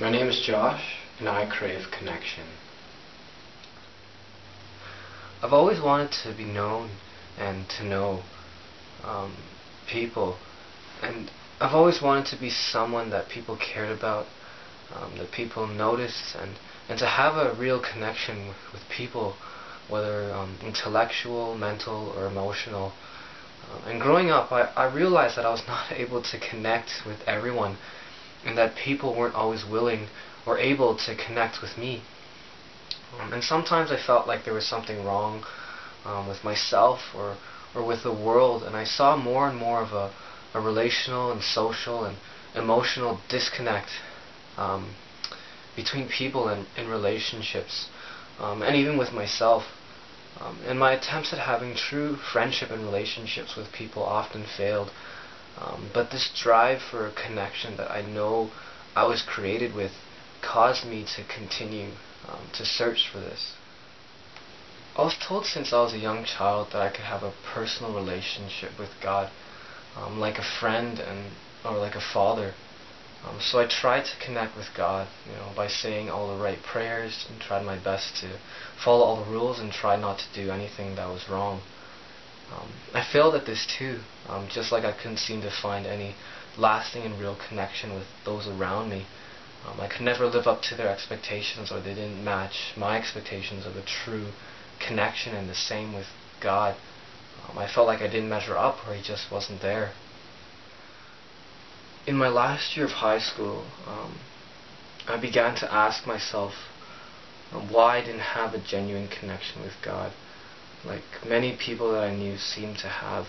My name is Josh, and I crave connection. I've always wanted to be known and to know people, and I've always wanted to be someone that people cared about, that people noticed, and to have a real connection with people, whether intellectual, mental, or emotional. And growing up, I realized that I was not able to connect with everyone, and that people weren't always willing or able to connect with me. And sometimes I felt like there was something wrong with myself or with the world, and I saw more and more of a relational and social and emotional disconnect between people and in relationships, and even with myself. And my attempts at having true friendship and relationships with people often failed. But this drive for a connection that I know I was created with caused me to continue to search for this. I was told since I was a young child that I could have a personal relationship with God, like a friend or like a father. So I tried to connect with God, by saying all the right prayers, and tried my best to follow all the rules and try not to do anything that was wrong. I failed at this too, just like I couldn't seem to find any lasting and real connection with those around me. I could never live up to their expectations, or they didn't match my expectations of a true connection, and the same with God. I felt like I didn't measure up, or He just wasn't there. In my last year of high school, I began to ask myself why I didn't have a genuine connection with God, like many people that I knew seemed to have.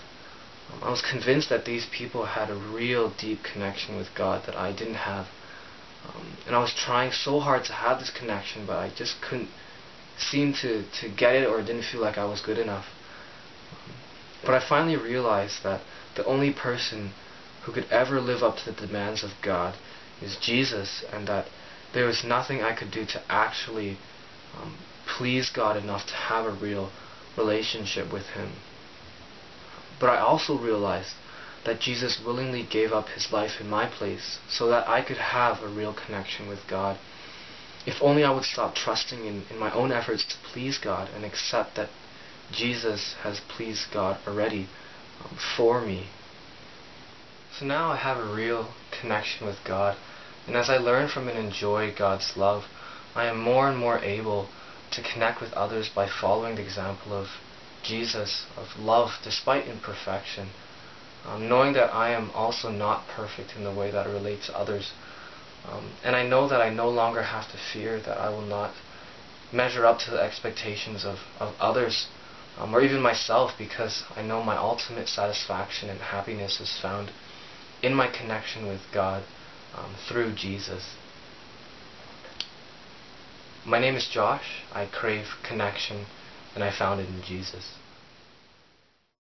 I was convinced that these people had a real deep connection with God that I didn't have. And I was trying so hard to have this connection, but I just couldn't seem to get it, or it didn't feel like I was good enough. But I finally realized that the only person who could ever live up to the demands of God is Jesus, and that there was nothing I could do to actually please God enough to have a real relationship with Him. But I also realized that Jesus willingly gave up His life in my place so that I could have a real connection with God. If only I would stop trusting in my own efforts to please God and accept that Jesus has pleased God already for me. So now I have a real connection with God, and as I learn from and enjoy God's love, I am more and more able to connect with others by following the example of Jesus, of love despite imperfection, knowing that I am also not perfect in the way that I relate to others. And I know that I no longer have to fear that I will not measure up to the expectations of others, or even myself, because I know my ultimate satisfaction and happiness is found in my connection with God through Jesus. My name is Josh. I crave connection, and I found it in Jesus.